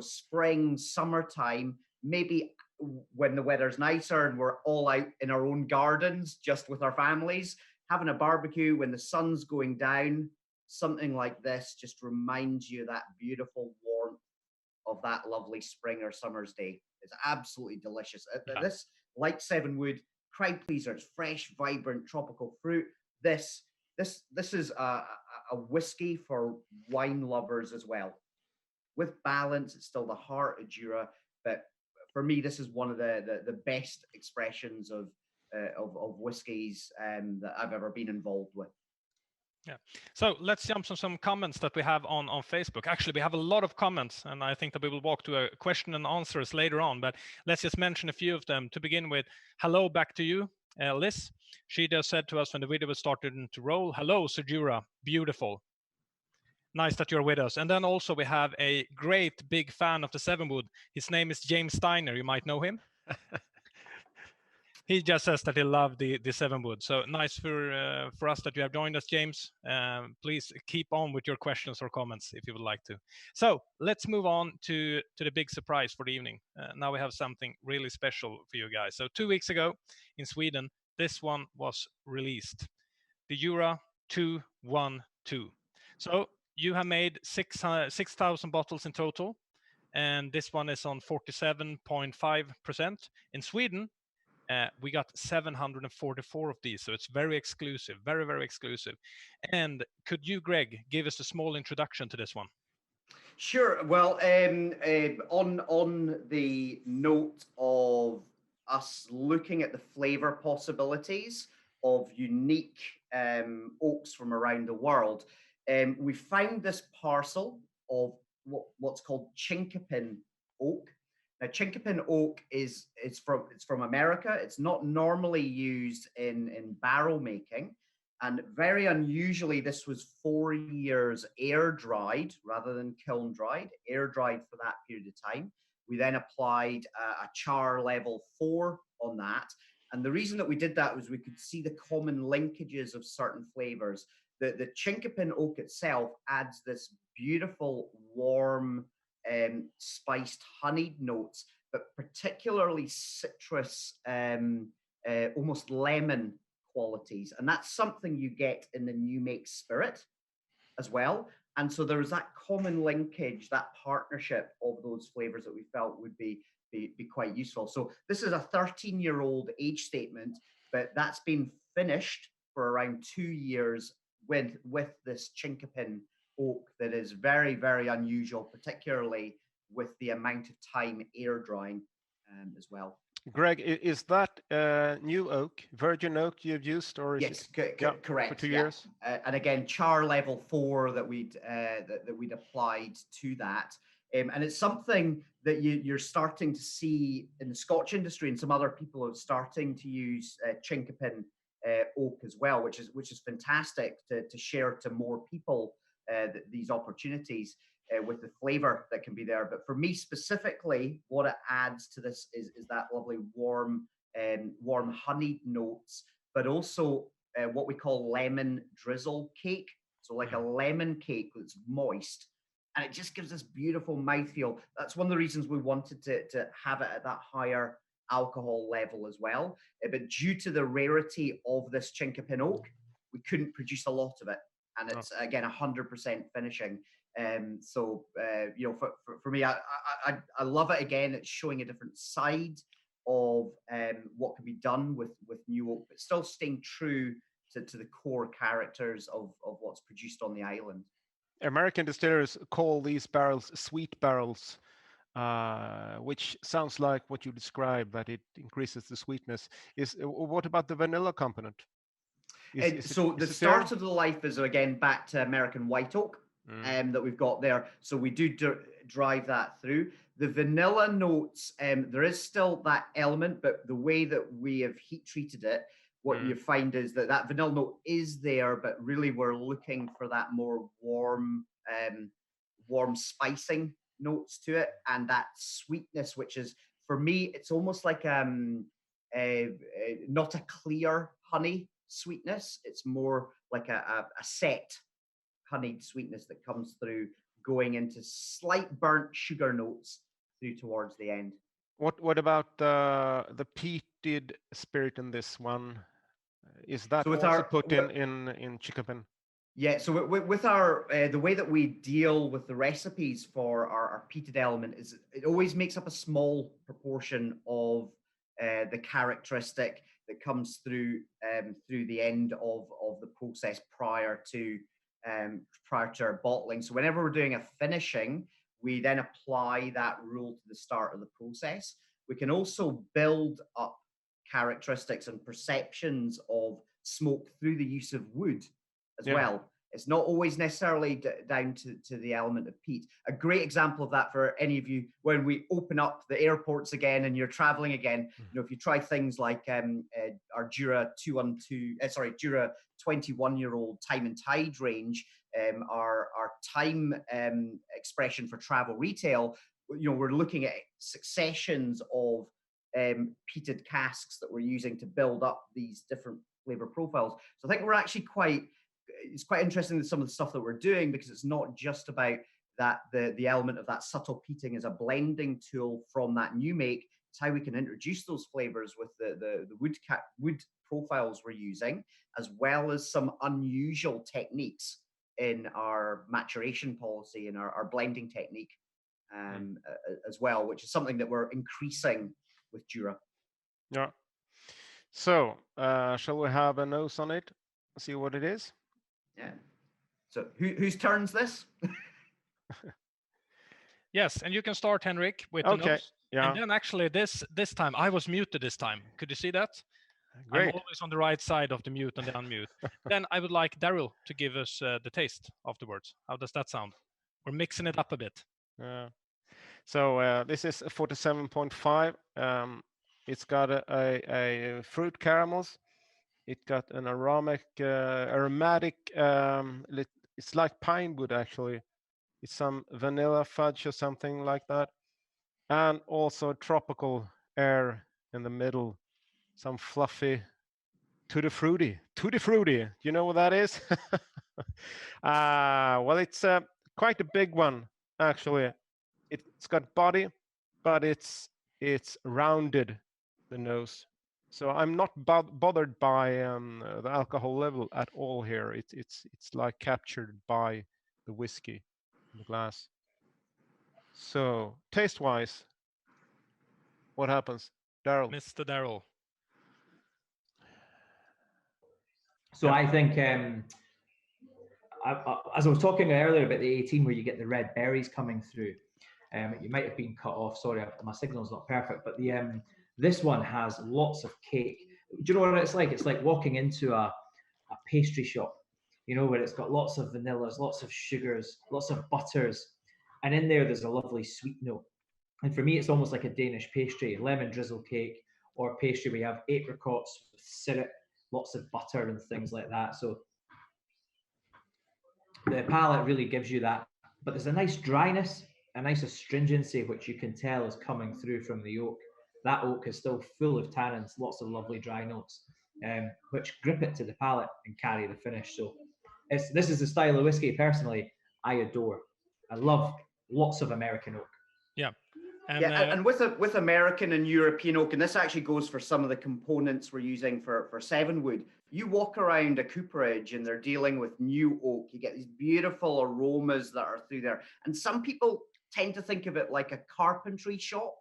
spring, summertime, maybe when the weather's nicer and we're all out in our own gardens, just with our families, having a barbecue when the sun's going down. Something like this just reminds you of that beautiful warmth of that lovely spring or summer's day. It's absolutely delicious. This, like Seven Wood, crowd pleaser. It's fresh, vibrant, tropical fruit. This is a whiskey for wine lovers as well. With balance, it's still the heart of Jura, but for me, this is one of the best expressions of whiskies that I've ever been involved with. Yeah. So let's jump on some comments that we have on Facebook. Actually, we have a lot of comments, and I think that we will walk to a question and answers later on, but let's just mention a few of them. To begin with, hello back to you, Liz. She just said to us when the video was started to roll, hello, Sir Jura, beautiful. Nice that you're with us. And then also we have a great big fan of the Seven Wood. His name is James Steiner. You might know him. He just says that he loved the Seven Wood. So nice for us that you have joined us, James. Please keep on with your questions or comments if you would like to. So let's move on to the big surprise for the evening. Now we have something really special for you guys. So 2 weeks ago in Sweden, this one was released. The Jura 212. So you have made 6,000 bottles in total, and this one is on 47.5%. In Sweden, we got 744 of these, so it's very exclusive, very, very exclusive. And could you, Gregg, give us a small introduction to this one? Sure. Well, on the note of us looking at the flavor possibilities of unique oaks from around the world, we found this parcel of what's called chinkapin oak. Now, chinkapin oak it's from America. It's not normally used in barrel making, and very unusually, this was 4 years air dried rather than kiln dried. Air dried for that period of time. We then applied a char level 4 on that, And the reason that we did that was we could see the common linkages of certain flavors. The chinkapin oak itself adds this beautiful, warm, spiced honeyed notes, but particularly citrus, almost lemon qualities. And that's something you get in the new make spirit as well. And so there was that common linkage, that partnership of those flavors that we felt would be quite useful. So this is a 13-year-old age statement, but that's been finished for around 2 years with this chinkapin oak that is very, very unusual, particularly with the amount of time air drying as well. Gregg, is that new oak, virgin oak you've used, or is yes, it correct for 2 years? And again, char level 4 that we'd applied to that, and it's something that you're starting to see in the Scotch industry, and some other people are starting to use chinkapin oak as well, which is fantastic to share to more people these opportunities. With the flavor that can be there. But for me specifically, what it adds to this is that lovely warm honeyed notes, but also what we call lemon drizzle cake. So like a lemon cake that's moist, and it just gives this beautiful mouthfeel. That's one of the reasons we wanted to have it at that higher alcohol level as well. But due to the rarity of this chinkapin oak, we couldn't produce a lot of it. And it's, again, 100% finishing. So for me, I love it. Again, it's showing a different side of what can be done with new oak, but still staying true to the core characters of what's produced on the island. American distillers call these barrels sweet barrels, which sounds like what you described, that it increases the sweetness. What about the vanilla component? So the start of the life is, again, back to American white oak. That we've got there. So we do drive that through. The vanilla notes, there is still that element, but the way that we have heat treated it, what you find is that vanilla note is there, but really we're looking for that more warm spicing notes to it, and that sweetness, which is, for me, it's almost like not a clear honey sweetness. It's more like a set honeyed sweetness that comes through, going into slight burnt sugar notes through towards the end. What about the peated spirit in this one? Is that also put in chinkapin? Yeah, so with our the way that we deal with the recipes for our peated element is it always makes up a small proportion of the characteristic that comes through the end of the process prior to our bottling. So whenever we're doing a finishing, we then apply that rule to the start of the process. We can also build up characteristics and perceptions of smoke through the use of wood as well. It's not always necessarily down to the element of peat. A great example of that for any of you, when we open up the airports again and you're traveling again, if you try things like our Jura 21-year-old time and tide range, our time expression for travel retail, we're looking at successions of peated casks that we're using to build up these different flavor profiles. So I think we're actually it's quite interesting in some of the stuff that we're doing, because it's not just about that the element of that subtle peating as a blending tool from that new make. It's how we can introduce those flavors with the wood profiles we're using, as well as some unusual techniques in our maturation policy and our blending technique as well, which is something that we're increasing with Jura. Yeah. So shall we have a nose on it? See what it is? Yeah. So whose turn's this? Yes, and you can start, Henrik, with the nose. Yeah. And then actually this time, I was muted this time. Could you see that? Great. I'm always on the right side of the mute and the unmute. Then I would like Daryl to give us the taste afterwards. How does that sound? We're mixing it up a bit. So this is 47.5. It's got a fruit caramels. It got an aromatic. It's like pine wood, actually. It's some vanilla fudge or something like that, and also tropical air in the middle. some fluffy tutti frutti. Tutti frutti. You know what that is? Well, it's quite a big one, actually. It's got body, but it's rounded, the nose. So I'm not bothered by the alcohol level at all here. It's like captured by the whiskey in the glass. So taste-wise, what happens, Daryl? Mr. Daryl. So I think, as I was talking earlier about the 18, where you get the red berries coming through, you might have been cut off. Sorry, my signal's not perfect, but the this one has lots of cake. Do you know what it's like? It's like walking into a pastry shop, you know, where it's got lots of vanillas, lots of sugars, lots of butters, and in there's a lovely sweet note. And for me, it's almost like a Danish pastry, lemon drizzle cake, or pastry where you have apricots with syrup, lots of butter and things like that. So the palate really gives you that, but there's a nice dryness, a nice astringency, which you can tell is coming through from the oak. That oak is still full of tannins, lots of lovely dry notes, which grip it to the palate and carry the finish. So this is the style of whiskey, personally, I adore. I love lots of American oak. Yeah. And with American and European oak, and this actually goes for some of the components we're using for 7-wood, you walk around a cooperage and they're dealing with new oak. You get these beautiful aromas that are through there. And some people tend to think of it like a carpentry shop,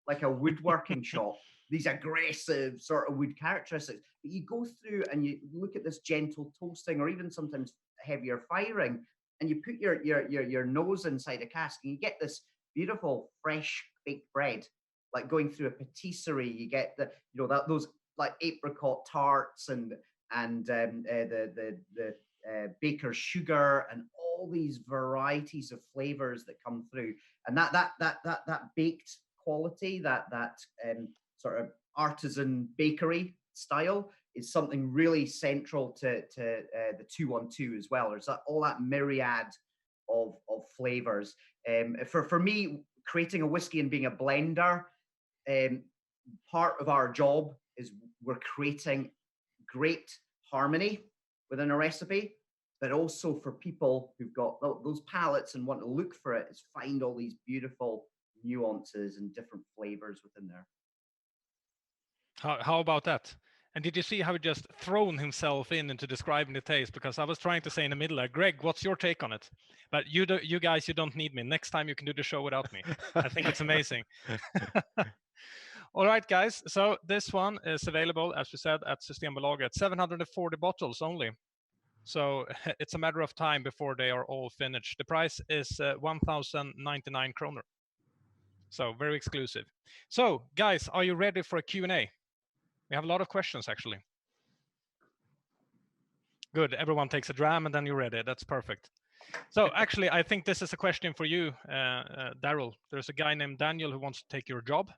like a woodworking shop, these aggressive sort of wood characteristics. But you go through and you look at this gentle toasting, or even sometimes heavier firing, and you put your nose inside a cask and you get this beautiful fresh baked bread, like going through a patisserie. You get those like apricot tarts and the baker's sugar and all these varieties of flavors that come through, and that baked quality, that sort of artisan bakery style is something really central to the 212 as well. There's all that myriad of flavors. For me, creating a whiskey and being a blender, part of our job is we're creating great harmony within a recipe, but also for people who've got those palates and want to look for it, is find all these beautiful nuances and different flavors within there. How about that? And did you see how he just thrown himself into describing the taste? Because I was trying to say in the middle there, Gregg, what's your take on it? But you guys, you don't need me. Next time you can do the show without me. I think it's amazing. All right, guys. So this one is available, as we said, at Systembolaget, 740 bottles only. So it's a matter of time before they are all finished. The price is 1,099 kroner. So very exclusive. So guys, are you ready for a Q&A? We have a lot of questions, actually. Good. Everyone takes a dram and then you're ready. That's perfect. So actually, I think this is a question for you, Daryl. There's a guy named Daniel who wants to take your job.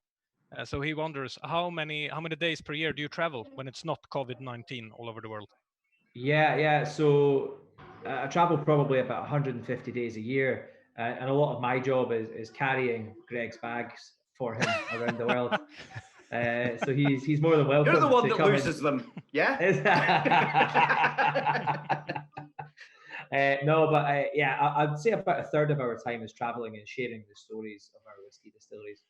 So he wonders, how many days per year do you travel when it's not COVID-19 all over the world? Yeah. So I travel probably about 150 days a year. And a lot of my job is carrying Gregg's bags for him around the world. So he's more than welcome. You're the one that loses them, yeah? No, but I'd say about a third of our time is traveling and sharing the stories of our whiskey distilleries.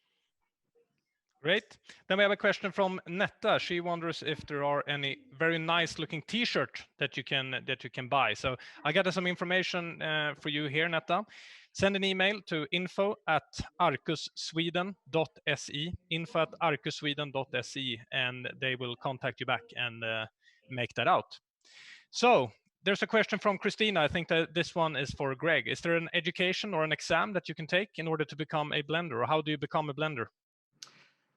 Great. Then we have a question from Netta. She wonders if there are any very nice looking t-shirt that you can buy. So I got some information for you here, Netta. Send an email to info@arkussweden.se, info@arkussweden.se, and they will contact you back and make that out. So there's a question from Christina. I think that this one is for Gregg. Is there an education or an exam that you can take in order to become a blender, or how do you become a blender?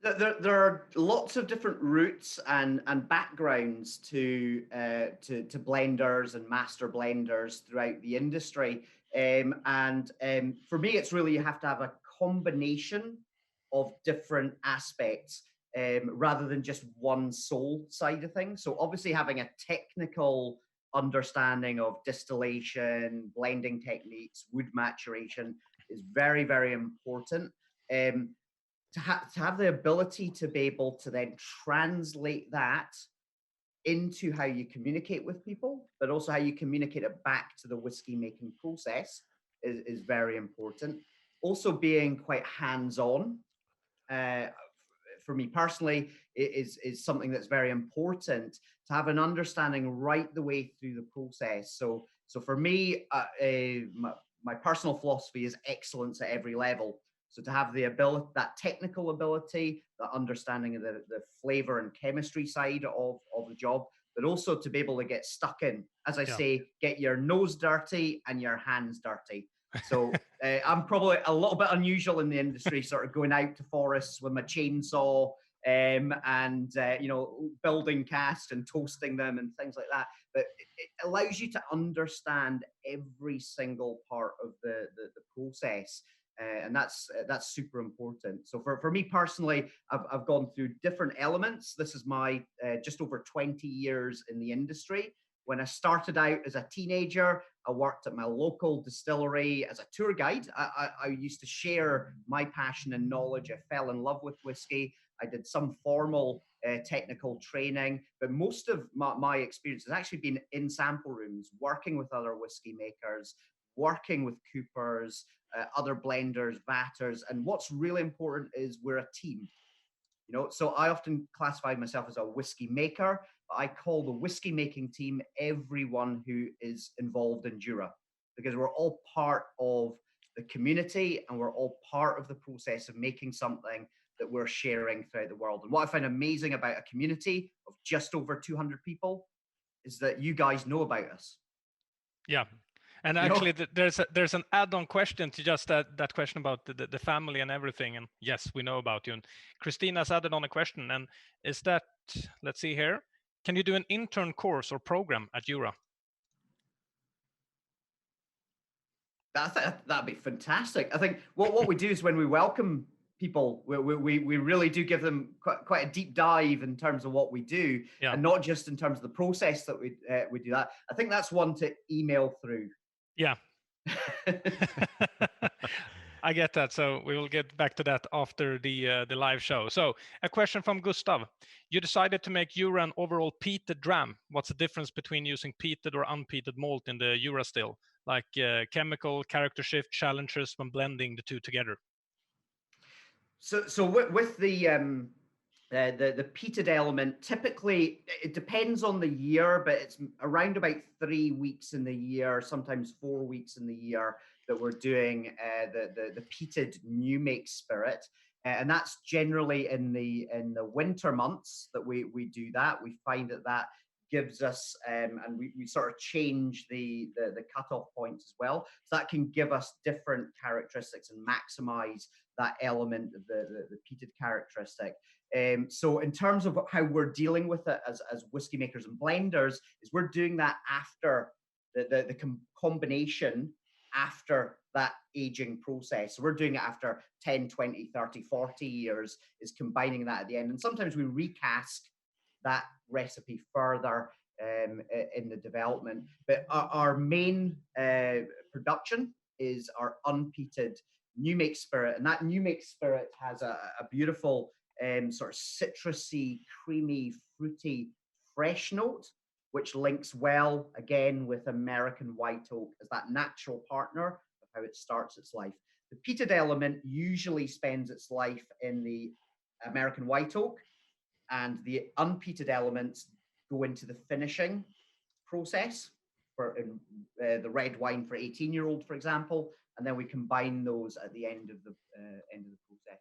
There are lots of different routes and backgrounds to blenders and master blenders throughout the industry. For me, it's really, you have to have a combination of different aspects rather than just one sole side of things. So obviously having a technical understanding of distillation, blending techniques, wood maturation is very, very important. to have the ability to be able to then translate that into how you communicate with people, but also how you communicate it back to the whiskey making process is very important. Also being quite hands-on, for me personally, is something that's very important to have an understanding right the way through the process. So for me, my personal philosophy is excellence at every level. So to have the ability, that technical ability, the understanding of the flavor and chemistry side of the job, but also to be able to get stuck in, as I say, get your nose dirty and your hands dirty. So I'm probably a little bit unusual in the industry, sort of going out to forests with my chainsaw and building casks and toasting them and things like that. But it allows you to understand every single part of the process. And that's super important. So for me personally, I've gone through different elements. This is my just over 20 years in the industry. When I started out as a teenager, I worked at my local distillery as a tour guide. I used to share my passion and knowledge. I fell in love with whiskey. I did some formal technical training, but most of my experience has actually been in sample rooms, working with other whiskey makers, working with coopers, other blenders, vatters. And what's really important is we're a team. So I often classify myself as a whiskey maker, but I call the whiskey making team everyone who is involved in Jura, because we're all part of the community and we're all part of the process of making something that we're sharing throughout the world. And what I find amazing about a community of just over 200 people is that you guys know about us. Yeah. And actually, there's an add-on question to just that question about the family and everything. And yes, we know about you. And Christina's added on a question. And is that, let's see here, can you do an intern course or program at Jura? That'd be fantastic. I think what we do is when we welcome people, we really do give them quite a deep dive in terms of what we do, and not just in terms of the process that we do that. I think that's one to email through. Yeah. I get that. So we will get back to that after the live show. So a question from Gustav. You decided to make Jura an overall peated dram. What's the difference between using peated or unpeated malt in the Jura still? Like chemical, character shift, challenges when blending the two together? So with the peated element, typically it depends on the year, but it's around about 3 weeks in the year, sometimes 4 weeks in the year that we're doing the peated new make spirit, and that's generally in the winter months that we do that. We find that gives us and we sort of change the cutoff points as well, so that can give us different characteristics and maximize that element of the peated characteristic. So in terms of how we're dealing with it as whiskey makers and blenders, is we're doing that after the combination, after that aging process. So we're doing it after 10, 20, 30, 40 years, is combining that at the end. And sometimes we recast that recipe further in the development. But our main production is our unpeated new make spirit. And that new make spirit has a beautiful sort of citrusy, creamy, fruity, fresh note, which links well again with American white oak as that natural partner of how it starts its life. The peated element usually spends its life in the American white oak, and the unpeated elements go into the finishing process for the red wine for 18-year-old, for example, and then we combine those at the end of the process.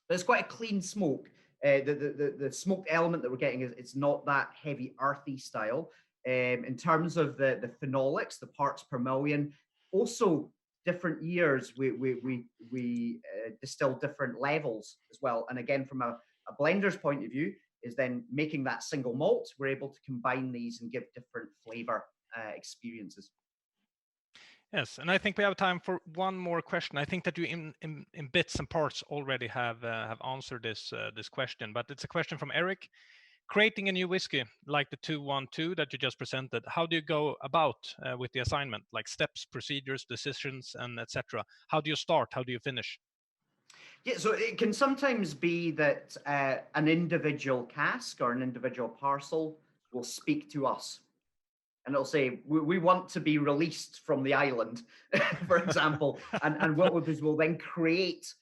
But it's quite a clean smoke. The smoked element that we're getting it's not that heavy earthy style. In terms of the phenolics, the parts per million, also different years we distill different levels as well. And again, from a blender's point of view, is then making that single malt, we're able to combine these and give different flavor experiences. Yes, and I think we have time for one more question. I think that you in bits and parts already have answered this question, but it's a question from Eric. Creating a new whiskey like the 212 that you just presented, how do you go about with the assignment, like steps, procedures, decisions, and etc.? How do you start? How do you finish? Yeah, so it can sometimes be that an individual cask or an individual parcel will speak to us. And it'll say, we want to be released from the island, for example. And what we'll do is we'll then create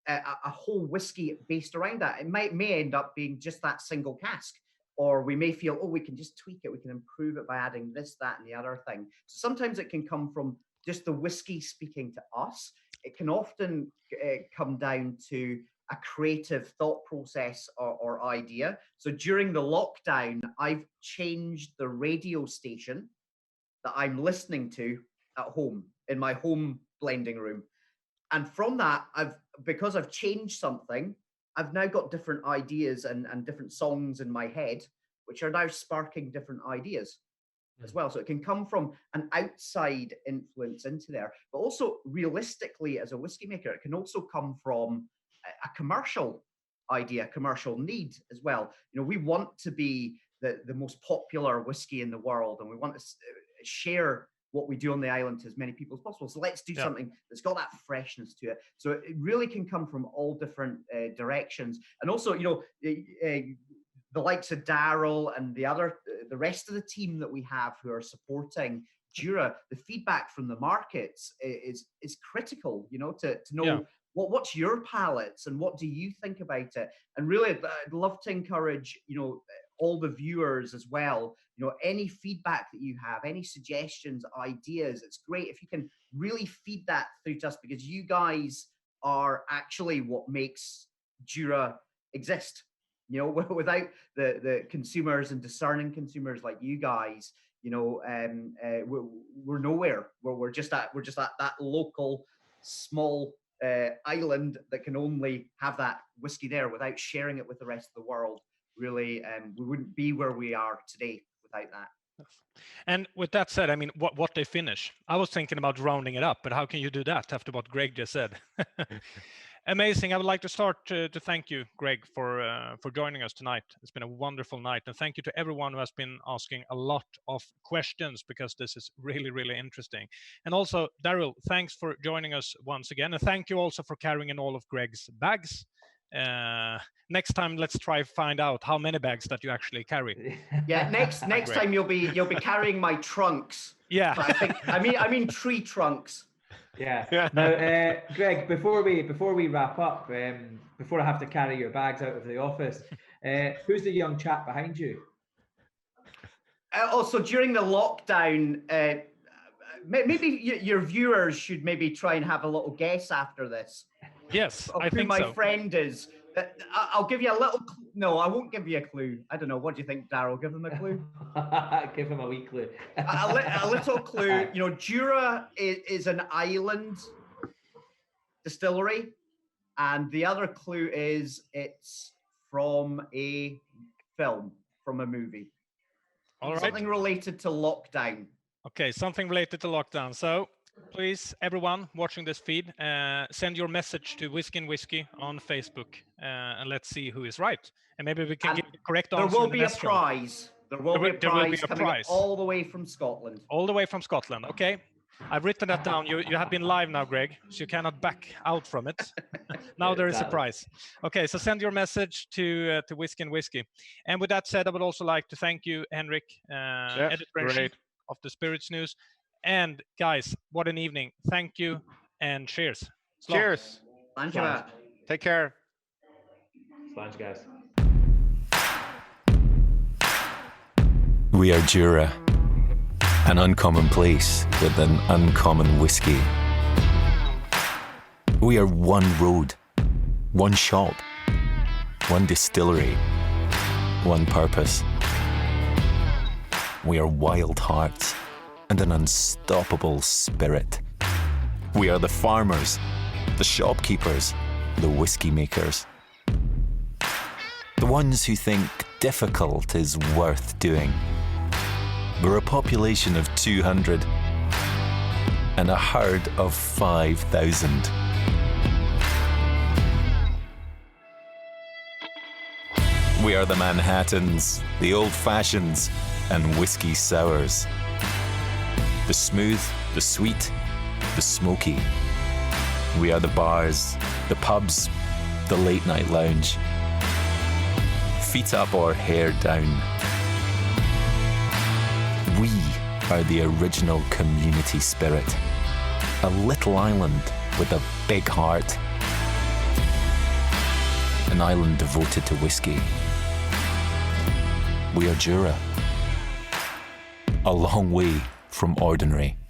a whole whiskey based around that. It may end up being just that single cask, or we may feel, we can just tweak it. We can improve it by adding this, that, and the other thing. So sometimes it can come from just the whiskey speaking to us. It can often come down to a creative thought process or idea. So during the lockdown, I've changed the radio station that I'm listening to at home in my home blending room. And from that, because I've changed something, I've now got different ideas and different songs in my head, which are now sparking different ideas as well. So it can come from an outside influence into there, but also realistically as a whiskey maker, it can also come from a commercial idea, commercial need as well. We want to be the most popular whiskey in the world, and we want to share what we do on the island to as many people as possible. So let's do something that's got that freshness to it. So it really can come from all different directions. And also, the likes of Daryl and the rest of the team that we have who are supporting Jura, the feedback from the markets is critical, to know what's your palates and what do you think about it. And really, I'd love to encourage, all the viewers as well, any feedback that you have, any suggestions, ideas, it's great if you can really feed that through to us, because you guys are actually what makes Jura exist. Without the consumers and discerning consumers like you guys, we're nowhere. We're just at that local small island that can only have that whiskey there without sharing it with the rest of the world. Really, we wouldn't be where we are today without that. And with that said, I mean, what they finish. I was thinking about rounding it up, but how can you do that after what Gregg just said? Amazing. I would like to start to thank you, Gregg, for joining us tonight. It's been a wonderful night. And thank you to everyone who has been asking a lot of questions, because this is really, really interesting. And also, Daryl, thanks for joining us once again. And thank you also for carrying in all of Gregg's bags. Next time, let's try find out how many bags that you actually carry. Yeah, next time you'll be carrying my trunks. Yeah. I mean tree trunks. Yeah. Now, Gregg, before we wrap up, before I have to carry your bags out of the office, who's the young chap behind you? Also, during the lockdown, maybe your viewers should maybe try and have a little guess after this. Yes, I think who my so. friend is. I'll give you a little. No, I won't give you a clue. I don't know. What do you think, Daryl? Give him a clue. Give him a wee clue. a little clue. Jura is an island distillery, and the other clue is it's from a film, from a movie. All right. Something related to lockdown. Okay, something related to lockdown. So please, everyone watching this feed, send your message to Whiskyn Whiskey on Facebook, and let's see who is right. And maybe we can get the correct answer. There will be a prize. There will be a prize coming all the way from Scotland. All the way from Scotland. Okay. I've written that down. You have been live now, Gregg, so you cannot back out from it. Now there is a prize. Okay, so send your message to Whiskyn Whiskey. And with that said, I would also like to thank you, Henrik, editor of the Spirits News. And guys, what an evening. Thank you and cheers. Cheers. Thank you. Take care. Thanks, guys. We are Jura, an uncommon place with an uncommon whiskey. We are one road, one shop, one distillery, one purpose. We are wild hearts and an unstoppable spirit. We are the farmers, the shopkeepers, the whiskey makers. The ones who think difficult is worth doing. We're a population of 200 and a herd of 5,000. We are the Manhattans, the Old Fashions, and whiskey sours. The smooth, the sweet, the smoky. We are the bars, the pubs, the late night lounge. Feet up or hair down. We are the original community spirit. A little island with a big heart. An island devoted to whiskey. We are Jura. A long way from ordinary.